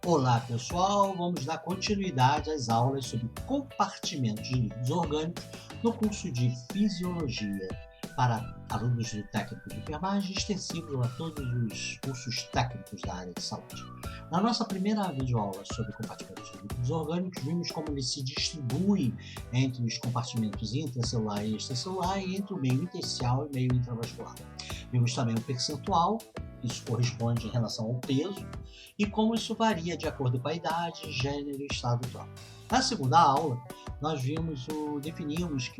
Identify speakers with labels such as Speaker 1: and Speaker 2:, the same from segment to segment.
Speaker 1: Olá pessoal, vamos dar continuidade às aulas sobre compartimentos de líquidos orgânicos no curso de Fisiologia para alunos do técnico de enfermagem, extensível a todos os cursos técnicos da área de saúde. Na nossa primeira videoaula sobre compartimentos de líquidos orgânicos, vimos como eles se distribuem entre os compartimentos intracelular e extracelular e entre o meio intersticial e meio intravascular. Vimos também o percentual, isso corresponde em relação ao peso, e como isso varia de acordo com a idade, gênero e estado atual. Na segunda aula, nós definimos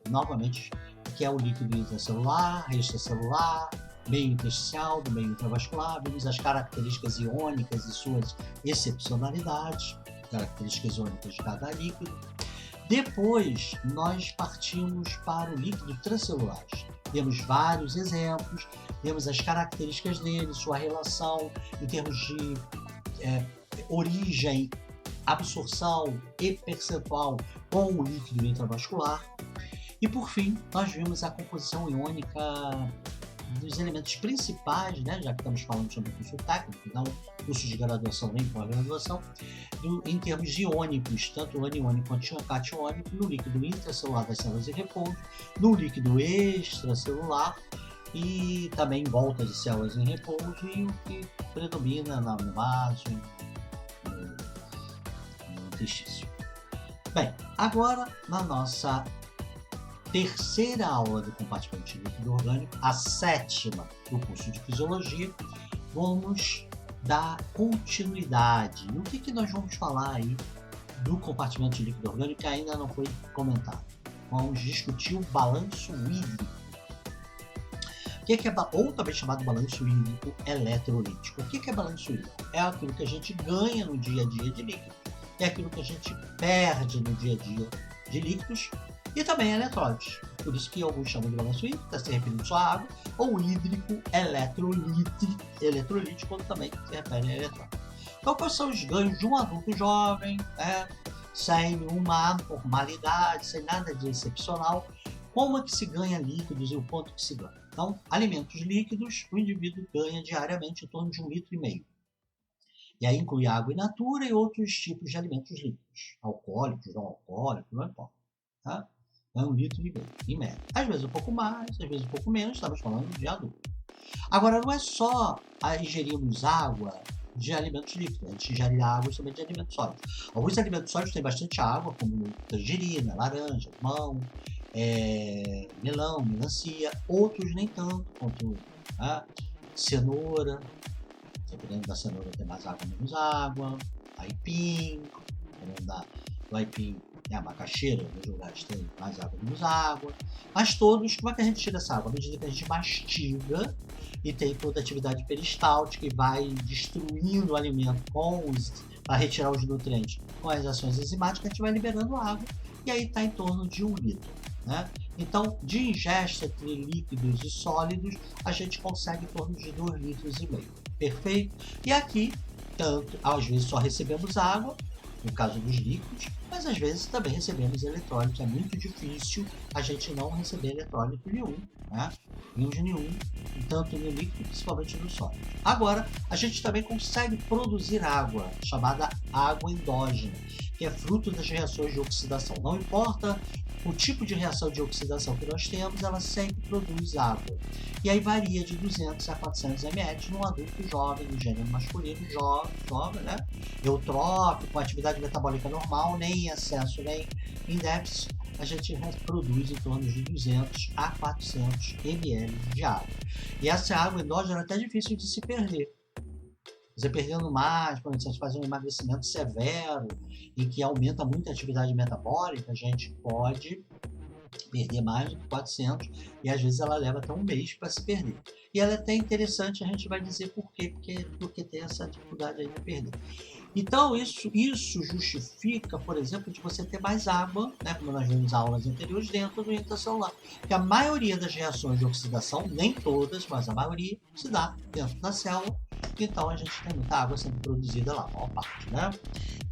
Speaker 1: novamente o que é o líquido intracelular, extracelular, meio intersticial, do meio intravascular, vimos as características iônicas e suas excepcionalidades, características iônicas de cada líquido. Depois, nós partimos para o líquido transcelular. Temos vários exemplos, temos as características dele, sua relação em termos de origem, absorção e percentual com o líquido intravascular. E por fim, nós vimos a composição iônica dos elementos principais, já que estamos falando sobre o curso técnico, não curso de graduação nem pós-graduação, em termos iônicos, tanto o aniônico quanto o catiônico, no líquido intracelular das células em repouso, no líquido extracelular e também em volta de células em repouso e o que predomina no vaso, no intestino. Bem, agora na nossa terceira aula do compartimento de líquido orgânico, a sétima do curso de Fisiologia, vamos dar continuidade. E o que nós vamos falar aí do compartimento de líquido orgânico que ainda não foi comentado? Vamos discutir o balanço hídrico. Ou também chamado balanço hídrico eletrolítico. O que é balanço hídrico? É aquilo que a gente ganha no dia a dia de líquidos, é aquilo que a gente perde no dia a dia de líquidos, e também eletrólitos. Por isso que alguns chamam de balanço hídrico, está se referindo só à água, ou hídrico eletrolítico, quando também se refere a eletrólito. Então, quais são os ganhos de um adulto jovem, sem uma anormalidade, sem nada de excepcional? Como é que se ganha líquidos e o quanto que se ganha? Então, alimentos líquidos, o indivíduo ganha diariamente em torno de 1,5 litros. E aí inclui água in natura e outros tipos de alimentos líquidos, alcoólicos, não alcoólicos, não importa. Tá? É 1,5 litros, em média. Às vezes um pouco mais, às vezes um pouco menos, estamos falando de adulto. Agora, não é só ingerirmos água de alimentos líquidos, a gente ingere água também de alimentos sólidos. Alguns alimentos sólidos têm bastante água, como tangerina, laranja, limão, melão, melancia, outros nem tanto, quanto cenoura, dependendo da cenoura tem mais água, menos água, aipim, dependendo do aipim, a macaxeira, nos lugares tem mais água, menos água, mas todos, como é que a gente tira essa água? À medida que a gente mastiga e tem toda a atividade peristáltica e vai destruindo o alimento para retirar os nutrientes com as ações enzimáticas, a gente vai liberando água e aí está em torno de 1 litro. Então, de ingesta entre líquidos e sólidos, a gente consegue em torno de 2,5 litros. Perfeito? E aqui, às vezes só recebemos água, no caso dos líquidos, mas às vezes também recebemos eletrólito. É muito difícil a gente não receber eletrólito nenhum, tanto no líquido, principalmente no sólido. Agora, a gente também consegue produzir água, chamada água endógena, que é fruto das reações de oxidação. Não importa o tipo de reação de oxidação que nós temos, ela sempre produz água. E aí varia de 200 a 400 ml num adulto jovem, no gênero masculino, jovem, eutrófico, com atividade metabólica normal, nem em excesso nem em déficit, a gente produz em torno de 200 a 400 ml de água. E essa água endógena é até difícil de se perder. Você perdendo mais, quando você faz um emagrecimento severo e que aumenta muito a atividade metabólica, a gente pode perder mais de 400 e às vezes ela leva até um mês para se perder. E ela é até interessante, a gente vai dizer por quê, porque tem essa dificuldade aí de perder. Então, isso justifica, por exemplo, de você ter mais água, como nós vimos em aulas anteriores, dentro do intracelular. Porque a maioria das reações de oxidação, nem todas, mas a maioria, se dá dentro da célula. Então, a gente tem muita água sendo produzida lá, a maior parte.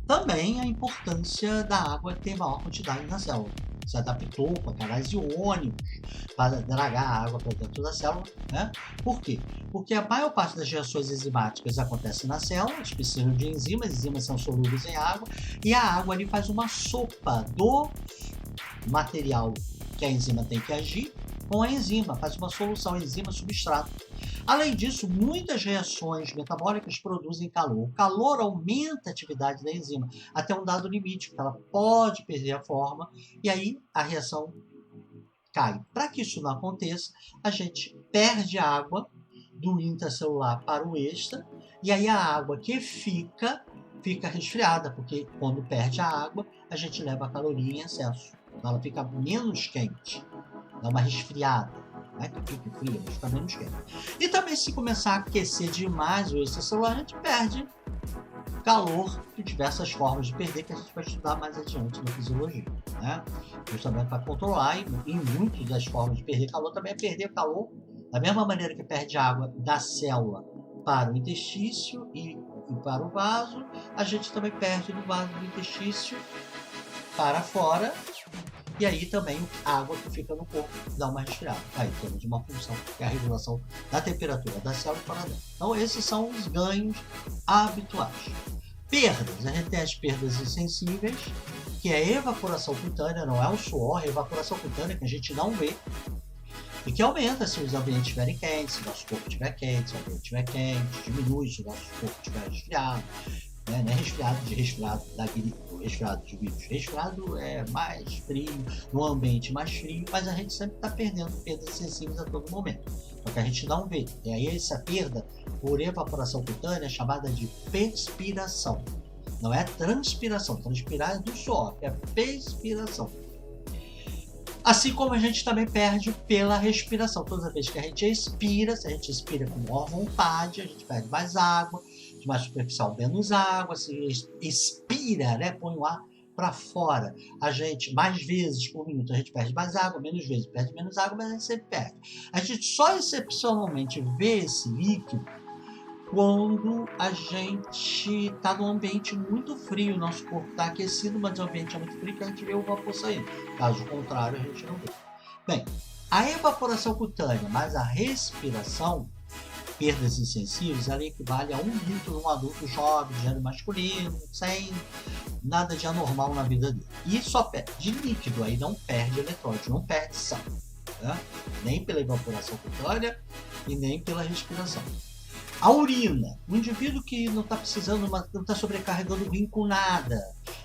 Speaker 1: Também a importância da água ter maior quantidade na célula. se adaptou com canais iônicos para dragar a água para dentro da célula, né? Por quê? Porque a maior parte das reações enzimáticas acontece na célula, eles precisam de enzimas, enzimas são solúveis em água, e a água ali faz uma sopa do material que a enzima tem que agir com a enzima, faz uma solução enzima-substrato. Além disso, muitas reações metabólicas produzem calor. O calor aumenta a atividade da enzima até um dado limite, porque ela pode perder a forma e aí a reação cai. Para que isso não aconteça, a gente perde a água do intracelular para o extra e aí a água que fica resfriada, porque quando perde a água, a gente leva a caloria em excesso. Então ela fica menos quente, dá uma resfriada. Não é que fique fria, mas fica menos quente. E também se começar a aquecer demais o extracelular, a gente perde calor de diversas formas de perder, que a gente vai estudar mais adiante na fisiologia, né? Justamente para controlar, e muitas das formas de perder calor também é perder calor da mesma maneira que perde água da célula para o intestício e para o vaso, a gente também perde do vaso do intestício para fora, e aí também a água que fica no corpo dá uma resfriada. Aí temos uma função que é a regulação da temperatura da célula para dentro. Então esses são os ganhos habituais. Perdas, a gente tem as perdas insensíveis, que é a evaporação cutânea, não é o suor, é a evaporação cutânea que a gente não vê, e que aumenta se os ambientes estiverem quentes, se o nosso corpo estiver quente, se o ambiente estiver quente, diminui se o nosso corpo estiver resfriado. Né? Não é resfriado da gripe, resfriado de vírus. Resfriado é mais frio, no ambiente mais frio, mas a gente sempre está perdendo perdas sensíveis a todo momento. Só que a gente não vê. E aí essa perda por evaporação cutânea é chamada de perspiração. Não é transpiração. Transpirar é do suor, é perspiração. Assim como a gente também perde pela respiração. Toda vez que a gente expira, se a gente expira com maior vontade, a gente perde mais água, de mais superficial, menos água. Se expira, né, põe o ar para fora, a gente, mais vezes por minuto, a gente perde mais água, menos vezes perde menos água, mas a gente sempre perde. A gente só excepcionalmente vê esse líquido quando a gente está num ambiente muito frio, nosso corpo está aquecido, mas o ambiente é muito frio, que a gente vê o vapor saindo. Caso contrário, a gente não vê. Bem, a evaporação cutânea mais a respiração, perdas insensíveis, ela equivale a 1 litro num adulto jovem, gênero masculino, sem nada de anormal na vida dele. E só perde de líquido, aí não perde eletrólito, não perde sal, né? Nem pela evaporação cutânea e nem pela respiração. A urina, um indivíduo que não está precisando, não está sobrecarregando o rim com nada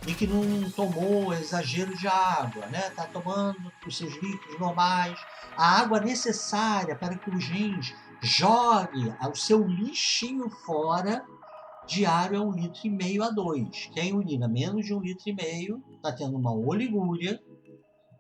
Speaker 1: e que não tomou exagero de água, né? Está tomando os seus líquidos normais, a água necessária para que os rins jogue o seu lixinho fora, diário é 1,5 litro a 2. Quem urina menos de 1,5 litro está tendo uma oligúria.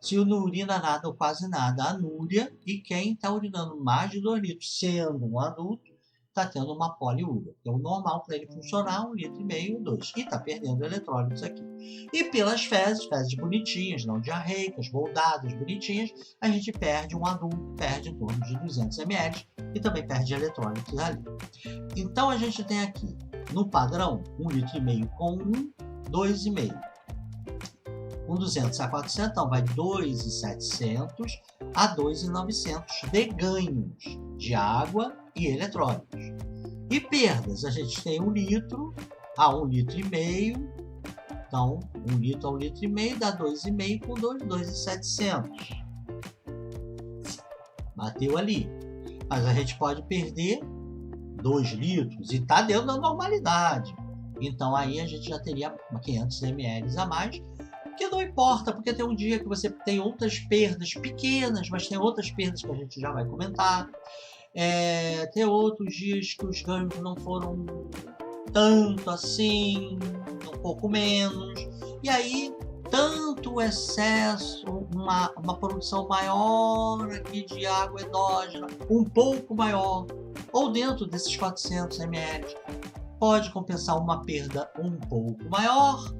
Speaker 1: Se não urina nada ou quase nada, anúria. E quem está urinando mais de 2 litros, sendo um adulto, está tendo uma poliúria. É o normal para ele funcionar 1,5 litro, 2. E está perdendo eletrólitos aqui. E pelas fezes bonitinhas, não diarreicas, moldadas, bonitinhas, a gente perde, um adulto perde em torno de 200 ml e também perde eletrólitos ali. Então a gente tem aqui, no padrão, 1,5 litro com 2,5. Com 200 a 400, então vai 2,700 a 2,900 de ganhos de água e eletrólitos. E perdas, a gente tem 1 litro a 1,5 litro, então 1 litro a 1,5 litro dá 2,5 com 2,700. Bateu ali. Mas a gente pode perder 2 litros e está dentro da normalidade. Então aí a gente já teria 500 ml a mais, que não importa, porque tem um dia que você tem outras perdas pequenas, mas tem outras perdas que a gente já vai comentar. Tem outros dias que os ganhos não foram tanto assim, um pouco menos. E aí, tanto o excesso, uma produção maior aqui de água endógena, um pouco maior, ou dentro desses 400 ml, pode compensar uma perda um pouco maior,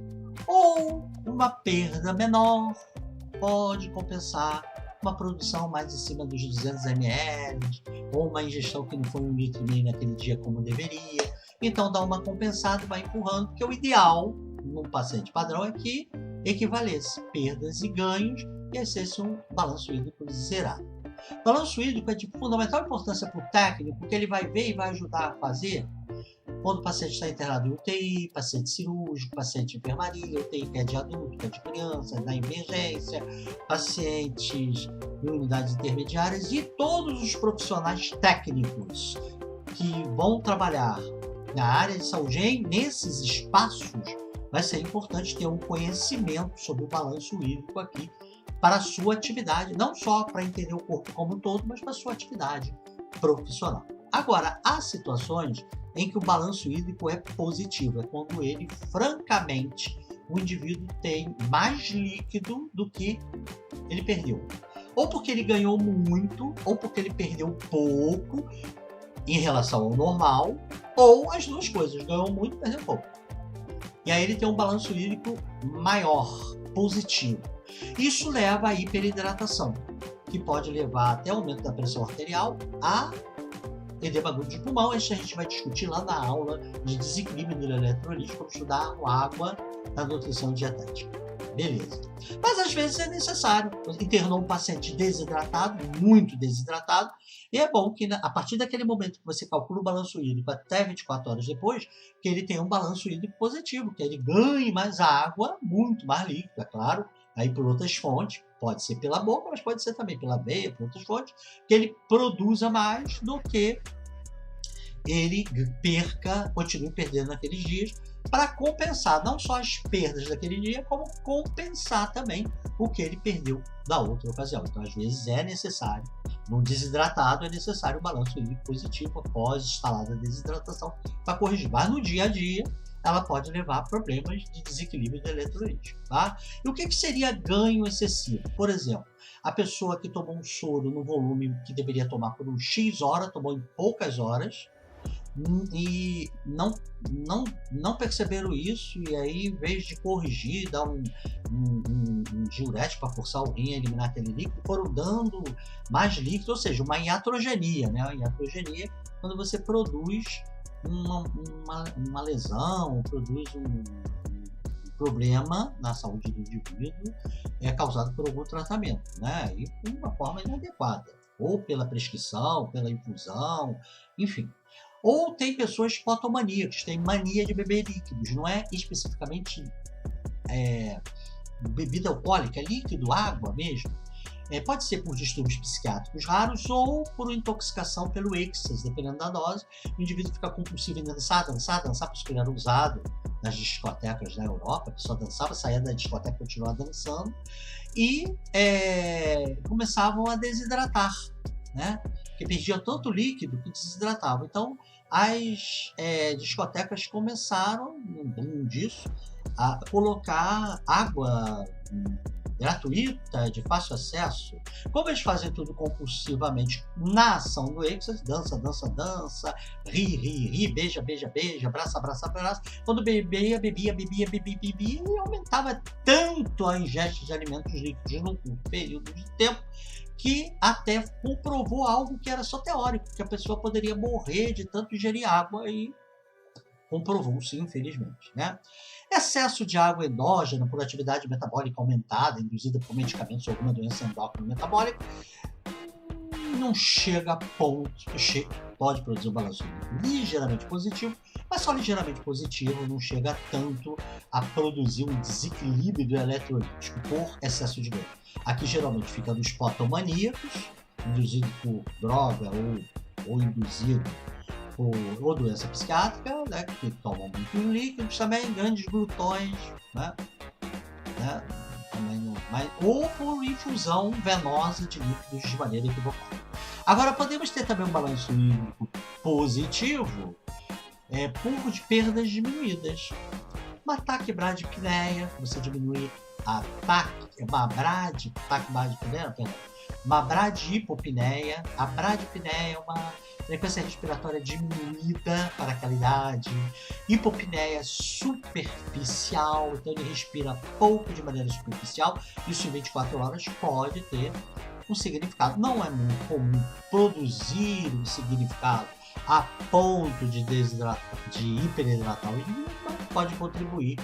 Speaker 1: ou uma perda menor pode compensar uma produção mais em cima dos 200 ml, ou uma ingestão que não foi 1,5 litro naquele dia como deveria. Então dá uma compensada e vai empurrando, porque o ideal num paciente padrão é que equivalesse perdas e ganhos e acesse um balanço hídrico zerado. Balanço hídrico é de fundamental importância para o técnico, porque ele vai ver e vai ajudar a fazer quando o paciente está internado em UTI, paciente cirúrgico, paciente de enfermaria, UTI que é de adulto, que é de criança, na emergência, pacientes em unidades intermediárias e todos os profissionais técnicos que vão trabalhar na área de saúde nesses espaços. Vai ser importante ter um conhecimento sobre o balanço hídrico aqui para a sua atividade, não só para entender o corpo como um todo, mas para a sua atividade profissional. Agora, há situações em que o balanço hídrico é positivo, é quando ele, francamente, o indivíduo tem mais líquido do que ele perdeu. Ou porque ele ganhou muito, ou porque ele perdeu pouco em relação ao normal, ou as duas coisas, ganhou muito e perdeu pouco. E aí ele tem um balanço hídrico maior, positivo. Isso leva à hiperidratação, que pode levar até aumento da pressão arterial, a edema agudo de pulmão. Isso a gente vai discutir lá na aula de desequilíbrio do eletrolítico, para estudar a água na nutrição dietética. Beleza. Mas às vezes é necessário. Internou um paciente desidratado, muito desidratado, e é bom que a partir daquele momento que você calcula o balanço hídrico até 24 horas depois, que ele tenha um balanço hídrico positivo, que ele ganhe mais água, muito mais líquido, é claro, aí por outras fontes, pode ser pela boca, mas pode ser também pela veia, por outras fontes, que ele produza mais do que ele continue perdendo naqueles dias, para compensar não só as perdas daquele dia, como compensar também o que ele perdeu da outra ocasião. Então, às vezes, é necessário, no desidratado, é necessário o balanço hídrico positivo após instalada a desidratação para corrigir. Mas no dia a dia, ela pode levar a problemas de desequilíbrio do eletrolítico, tá? E o que seria ganho excessivo? Por exemplo, a pessoa que tomou um soro no volume que deveria tomar por um X hora, tomou em poucas horas, e não perceberam isso, e aí, em vez de corrigir, dar um diurético para forçar o rim a eliminar aquele líquido, foram dando mais líquido, ou seja, uma iatrogenia, né? A iatrogenia, quando você produz uma lesão, produz um problema na saúde do indivíduo, causado por algum tratamento, né? E de uma forma inadequada, ou pela prescrição, pela infusão, enfim. Ou tem pessoas potomaníacas, têm mania de beber líquidos, não é especificamente bebida alcoólica, é líquido, água mesmo. Pode ser por distúrbios psiquiátricos raros ou por intoxicação pelo êxtase, dependendo da dose. O indivíduo fica compulsivo em dançar, por isso que ele era usado nas discotecas na Europa, que só dançava, saía da discoteca e continuava dançando, e começavam a desidratar, né? Porque perdia tanto líquido que desidratava. Então, as discotecas começaram, no boom disso, a colocar água gratuita, de fácil acesso. Como eles fazem tudo compulsivamente na ação do êxtase, dança, ri, beija, abraça. Quando bebia, e aumentava tanto a ingesta de alimentos líquidos num curto período de tempo, que até comprovou algo que era só teórico, que a pessoa poderia morrer de tanto ingerir água, e comprovou-se, infelizmente, né? Excesso de água endógena por atividade metabólica aumentada, induzida por medicamentos ou alguma doença endócrina metabólica, não chega a ponto, pode produzir um balanço ligeiramente positivo, mas só ligeiramente positivo, não chega tanto a produzir um desequilíbrio eletrolítico por excesso de ganho. Aqui geralmente fica nos potomaníacos, induzido por droga ou induzido por doença psiquiátrica, né, que tomam muito líquidos, também grandes glutões, né, também ou por infusão venosa de líquidos de maneira equivocada. Agora, podemos ter também um balanço hídrico positivo por perdas diminuídas. Uma taquibradiapneia, você diminui uma bradihipopneia. A bradipneia é uma frequência respiratória diminuída para aquela idade. Hipopneia superficial, então ele respira pouco de maneira superficial. Isso em 24 horas pode ter um significado. Não é muito comum produzir um significado a ponto de hiperidratar o indivíduo, mas pode contribuir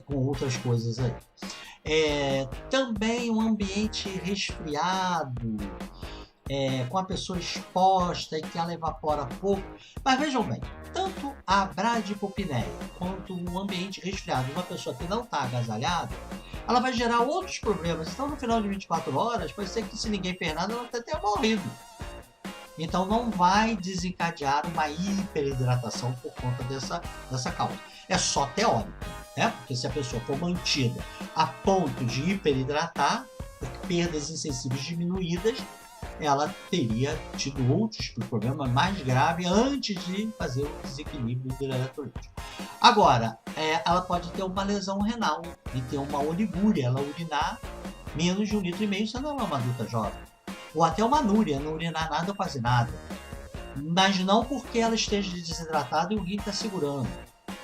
Speaker 1: com outras coisas aí. Também um ambiente resfriado, com a pessoa exposta e que ela evapora pouco. Mas vejam bem, tanto a bradipopneia quanto um ambiente resfriado, uma pessoa que não está agasalhada, ela vai gerar outros problemas. Então, no final de 24 horas, pode ser que se ninguém fez nada, ela até tenha morrido. Então, não vai desencadear uma hiperidratação por conta dessa causa. É só teórico, né? Porque se a pessoa for mantida a ponto de hiperidratar, por perdas insensíveis diminuídas, ela teria tido outros problemas mais graves antes de fazer o desequilíbrio do eletrolítico. Agora, ela pode ter uma lesão renal e ter uma oligúria, ela urinar menos de 1,5 litro, sendo ela uma adulta jovem. Ou até uma anúria, não urinar nada ou quase nada. Mas não porque ela esteja desidratada e o rim está segurando.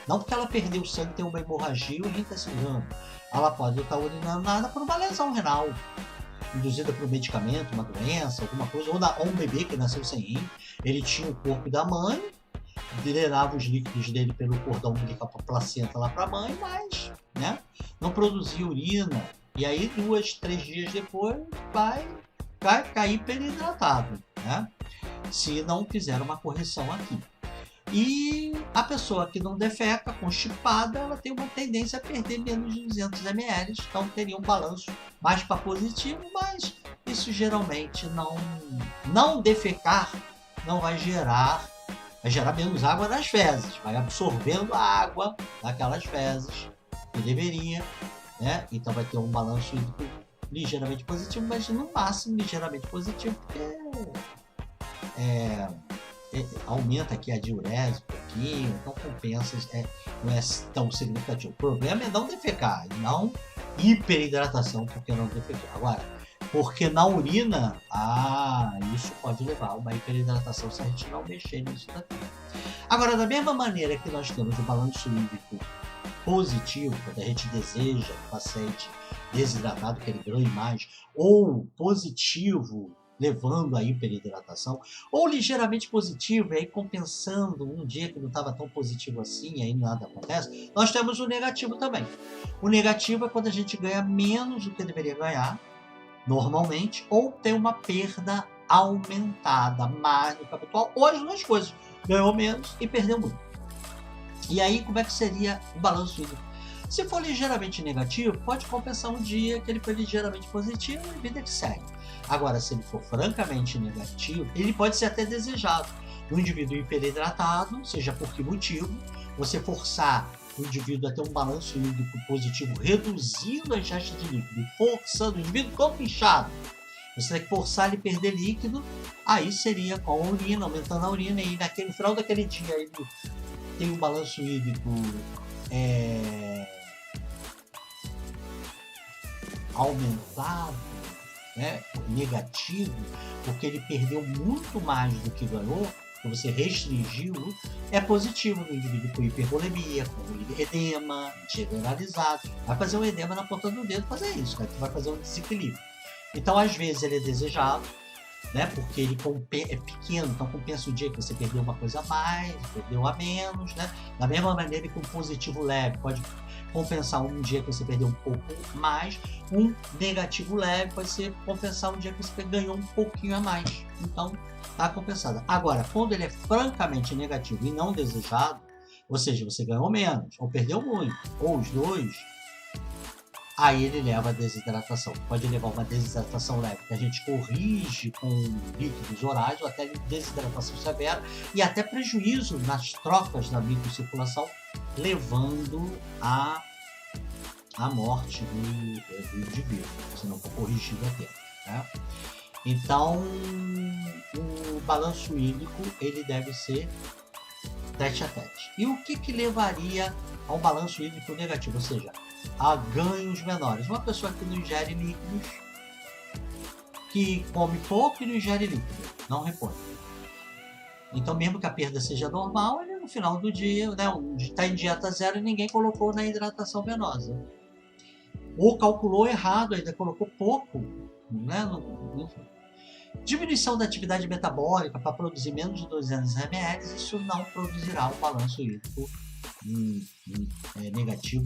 Speaker 1: Não porque ela perdeu o sangue, tem uma hemorragia e o rim está segurando. Ela pode estar urinando nada por uma lesão renal, induzida por um medicamento, uma doença, alguma coisa, ou um bebê que nasceu sem rim. Ele tinha o corpo da mãe, drenava os líquidos dele pelo cordão umbilical para a placenta lá para a mãe, mas não produzia urina. E aí, 2, 3 dias depois, vai cair hiperidratado, se não fizer uma correção aqui. E a pessoa que não defeca, constipada, ela tem uma tendência a perder menos de 200 ml, então teria um balanço mais para positivo, mas isso geralmente não defecar não vai gerar menos água nas fezes, vai absorvendo a água daquelas fezes que deveria, então vai ter um balanço hídrico ligeiramente positivo, mas no máximo ligeiramente positivo, porque aumenta aqui a diurese um pouquinho, então compensa, não é tão significativo. O problema é não defecar, e não hiperidratação porque não defecou. Agora, porque na urina, isso pode levar a uma hiperidratação se a gente não mexer nisso daqui. Agora, da mesma maneira que nós temos o balanço hídrico positivo, quando a gente deseja que o paciente desidratado que ele ganhe mais, ou positivo, levando à hiperidratação, ou ligeiramente positivo, e aí compensando um dia que não estava tão positivo assim, e aí nada acontece, nós temos o negativo também. O negativo é quando a gente ganha menos do que deveria ganhar, normalmente, ou tem uma perda aumentada mais do que habitual, ou as duas coisas, ganhou menos e perdeu muito. E aí, como é que seria o balanço hídrico? Se for ligeiramente negativo, pode compensar um dia que ele foi ligeiramente positivo e vida que segue. Agora, se ele for francamente negativo, ele pode ser até desejado. No indivíduo hiperidratado, seja por que motivo, você forçar o indivíduo a ter um balanço hídrico positivo, reduzindo a ingesta de líquido e forçando o indivíduo todo inchado, você tem que forçar ele a perder líquido, aí seria com a urina, aumentando a urina, e no final daquele dia ele tem um balanço hídrico aumentado, negativo, porque ele perdeu muito mais do que ganhou, que você restringiu, é positivo no indivíduo com hipervolemia, com edema generalizado. Vai fazer um edema na ponta do dedo, fazer isso, que vai fazer um desequilíbrio. Então, às vezes, ele é desejado, porque ele é pequeno, então compensa o dia que você perdeu uma coisa a mais, perdeu a menos, Da mesma maneira que um positivo leve pode compensar um dia que você perdeu um pouco mais, um negativo leve pode ser compensar um dia que você ganhou um pouquinho a mais. Então, está compensado. Agora, quando ele é francamente negativo e não desejado, ou seja, você ganhou menos, ou perdeu muito, ou os dois, aí ele leva a desidratação. Pode levar uma desidratação leve, que a gente corrige com líquidos orais, ou até desidratação severa, e até prejuízo nas trocas da microcirculação, levando à morte do indivíduo, se não for corrigido a tempo. Então, o balanço hídrico ele deve ser tete a tete. E o que levaria ao balanço hídrico negativo? Ou seja, a ganhos menores. Uma pessoa que não ingere líquidos, que come pouco e não ingere líquido, não repõe. Então, mesmo que a perda seja normal, ele no final do dia, está em dieta zero e ninguém colocou na hidratação venosa. Ou calculou errado, ainda colocou pouco, Diminuição da atividade metabólica para produzir menos de 200 ml, isso não produzirá um balanço hídrico negativo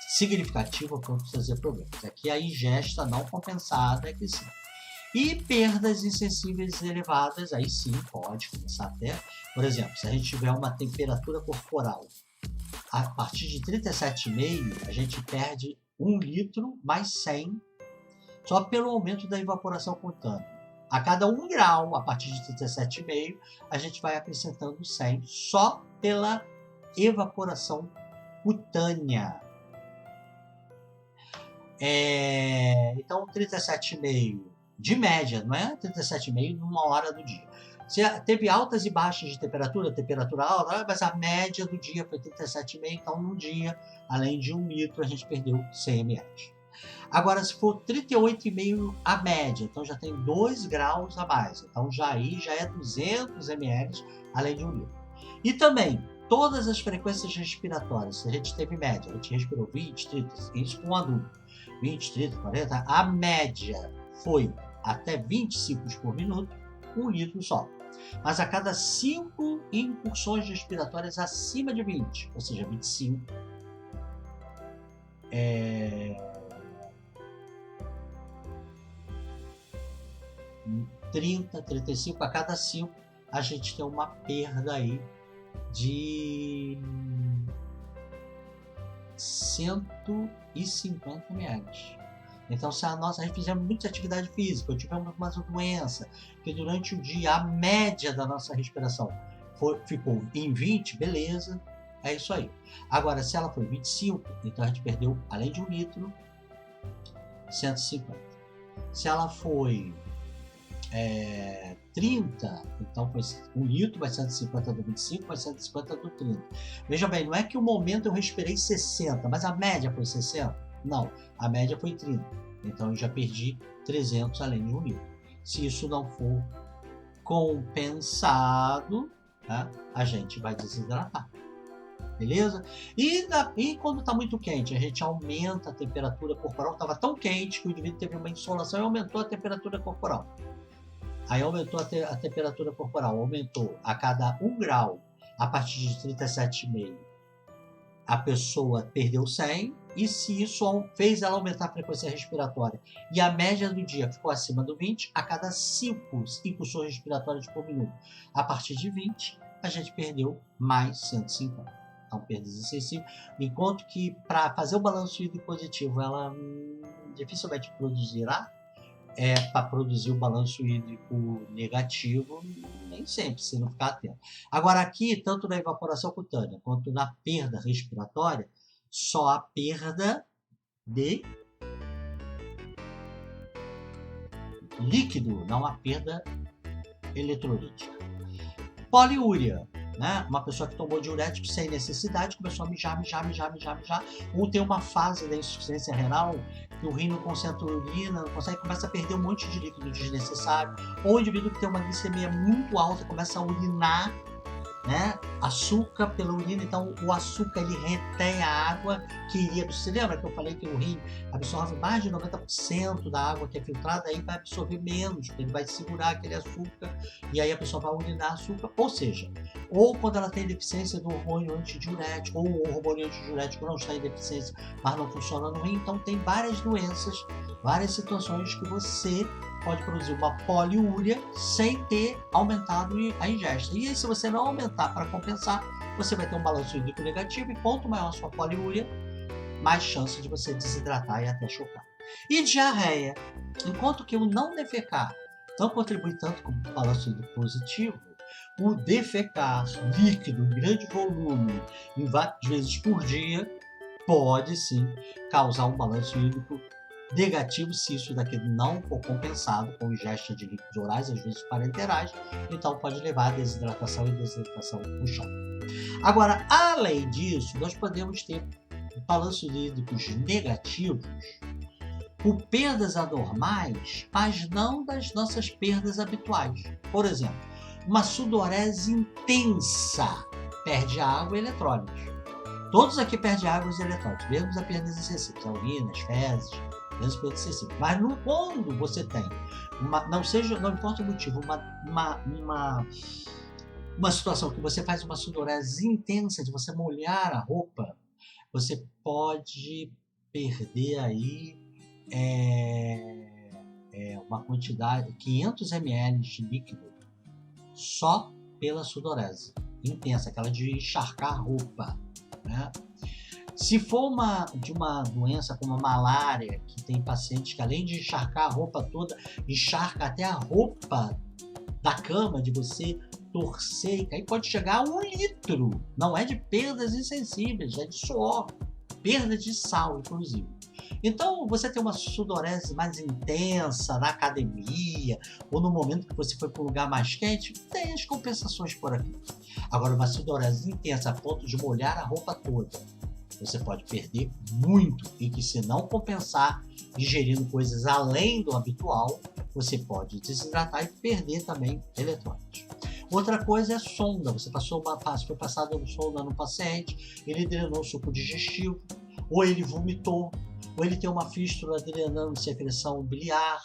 Speaker 1: significativa quanto trazer problemas. Aqui a ingesta não compensada é que sim. E perdas insensíveis elevadas, aí sim pode começar até, por exemplo, se a gente tiver uma temperatura corporal a partir de 37,5, a gente perde 1 litro mais 100 só pelo aumento da evaporação cutânea. A cada 1 grau, a partir de 37,5, a gente vai acrescentando 100 só pela evaporação cutânea. Então, 37,5 de média, não é 37,5 numa hora do dia. Você teve altas e baixas de temperatura alta, mas a média do dia foi 37,5, então num dia, além de 1 litro, a gente perdeu 100 ml. Agora, se for 38,5 a média, então já tem 2 graus a mais, então já é 200 ml, além de 1 litro. E também, todas as frequências respiratórias, se a gente teve média, a gente respirou 20, 30, isso com um adulto, 20, 30, 40, a média foi até 20 ciclos por minuto, 1 litro só. Mas a cada 5 incursões respiratórias acima de 20, ou seja, 25, 30, 35, a cada 5, a gente tem uma perda aí de 150 ml. Então, se a gente fizer muita atividade física, ou tivermos uma doença, que durante o dia a média da nossa respiração ficou em 20, beleza, é isso aí. Agora, se ela foi 25, então a gente perdeu, além de 1 litro, 150. Se ela foi 30, então foi 1 litro, mais 150 do 25, mais 150 do 30. Veja bem, não é que o momento eu respirei 60, mas a média foi 60? Não, a média foi 30. Então eu já perdi 300 além de 1 litro. Se isso não for compensado, tá, a gente vai desidratar. Beleza? E quando está muito quente, a gente aumenta a temperatura corporal. Estava tão quente que o indivíduo teve uma insolação e aumentou a temperatura corporal. Aí aumentou a temperatura corporal, aumentou a cada 1 grau, a partir de 37,5, a pessoa perdeu 100, e se isso fez ela aumentar a frequência respiratória, e a média do dia ficou acima do 20, a cada 5 incursões respiratórias por minuto, a partir de 20, a gente perdeu mais 150. Então, perdas excessivas, enquanto que para fazer o balanço hídrico positivo, ela dificilmente produzirá, para produzir o balanço hídrico negativo, nem sempre, se não ficar atento. Agora aqui, tanto na evaporação cutânea quanto na perda respiratória, só a perda de líquido, não a perda eletrolítica. Poliúria, né? Uma pessoa que tomou diurético sem necessidade, começou a mijar, ou tem uma fase da insuficiência renal que o rim não concentra urina, não consegue, começa a perder um monte de líquido desnecessário, ou o indivíduo que tem uma glicemia muito alta começa a urinar, né, açúcar pela urina. Então o açúcar ele retém a água que iria. Você lembra que eu falei que o rim absorve mais de 90% da água que é filtrada, aí vai absorver menos, ele vai segurar aquele açúcar e aí a pessoa vai urinar açúcar. Ou seja, ou quando ela tem deficiência do hormônio antidiurético, ou o hormônio antidiurético não está em deficiência, mas não funciona no rim. Então tem várias doenças, várias situações que você pode produzir uma poliúria sem ter aumentado a ingesta. E aí, se você não aumentar para compensar, você vai ter um balanço hídrico negativo, e quanto maior a sua poliúria, mais chance de você desidratar e até chocar. E diarreia. Enquanto que o não defecar não contribui tanto como o balanço hídrico positivo, o defecar líquido em grande volume, em várias vezes por dia, pode sim causar um balanço hídrico negativo se isso daqui não for compensado com ingesta de líquidos orais, às vezes parenterais, então pode levar a desidratação e desidratação no chão. Agora, além disso, nós podemos ter balanços hídricos negativos por perdas anormais, mas não das nossas perdas habituais. Por exemplo, uma sudorese intensa perde água e eletrólitos. Todos aqui perdem água e eletrólitos, mesmo as perdas excessivas, a urina, as fezes, mesmo perdas excessivas. Mas quando você tem, não importa o motivo, uma situação que você faz uma sudorese intensa, de você molhar a roupa, você pode perder aí uma quantidade, 500 ml de líquido só pela sudorese intensa, aquela de encharcar a roupa, né? Se for de uma doença como a malária, que tem pacientes que além de encharcar a roupa toda, encharca até a roupa da cama, de você torcer e cair, pode chegar a 1 litro. Não é de perdas insensíveis, é de suor, perda de sal, inclusive. Então, você tem uma sudorese mais intensa na academia, ou no momento que você foi para um lugar mais quente, tem as compensações por aqui. Agora, uma sudorese intensa a ponto de molhar a roupa toda, você pode perder muito, e que se não compensar ingerindo coisas além do habitual, você pode desidratar e perder também eletrólitos. Outra coisa é sonda. Você foi passado sonda no paciente, ele drenou o suco digestivo, ou ele vomitou, ou ele tem uma fístula drenando secreção biliar,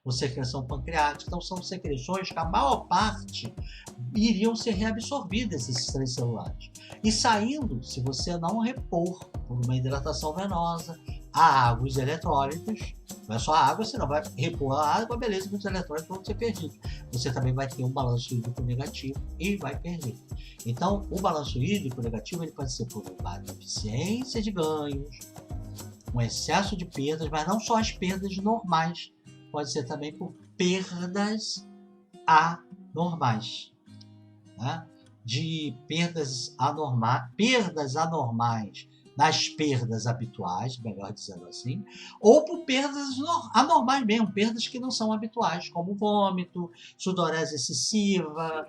Speaker 1: ou secreção pancreática. Então são secreções que a maior parte iriam ser reabsorvidas, esses três celulares. E saindo, se você não repor por uma hidratação venosa, a água e os eletrólitos, não é só a água, você não vai repor a água, beleza, os eletrólitos vão ser perdidos. Você também vai ter um balanço hídrico negativo e vai perder. Então, o balanço hídrico negativo ele pode ser por uma deficiência de ganhos, um excesso de perdas, mas não só as perdas normais, pode ser também por perdas anormais, né? De perdas anormais nas perdas habituais, melhor dizendo assim, ou por perdas anormais mesmo, perdas que não são habituais, como vômito, sudorese excessiva,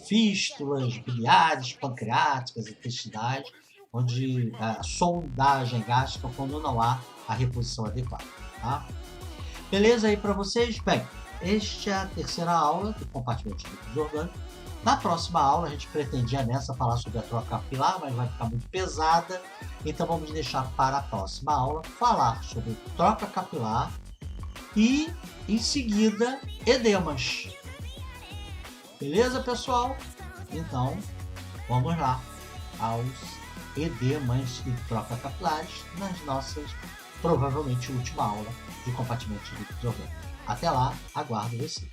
Speaker 1: fístulas biliares, pancreáticas, intestinais, onde a sondagem gástrica quando não há a reposição adequada. Tá? Beleza aí para vocês? Bem, esta é a terceira aula do compartimento de líquidos orgânicos. Na próxima aula, a gente pretendia nessa falar sobre a troca capilar, mas vai ficar muito pesada, então vamos deixar para a próxima aula falar sobre troca capilar e, em seguida, edemas. Beleza, pessoal? Então, vamos lá aos edemas e troca capilares nas nossas, provavelmente, última aula de compartimento de líquidos orgânicos. Até lá, aguardo vocês.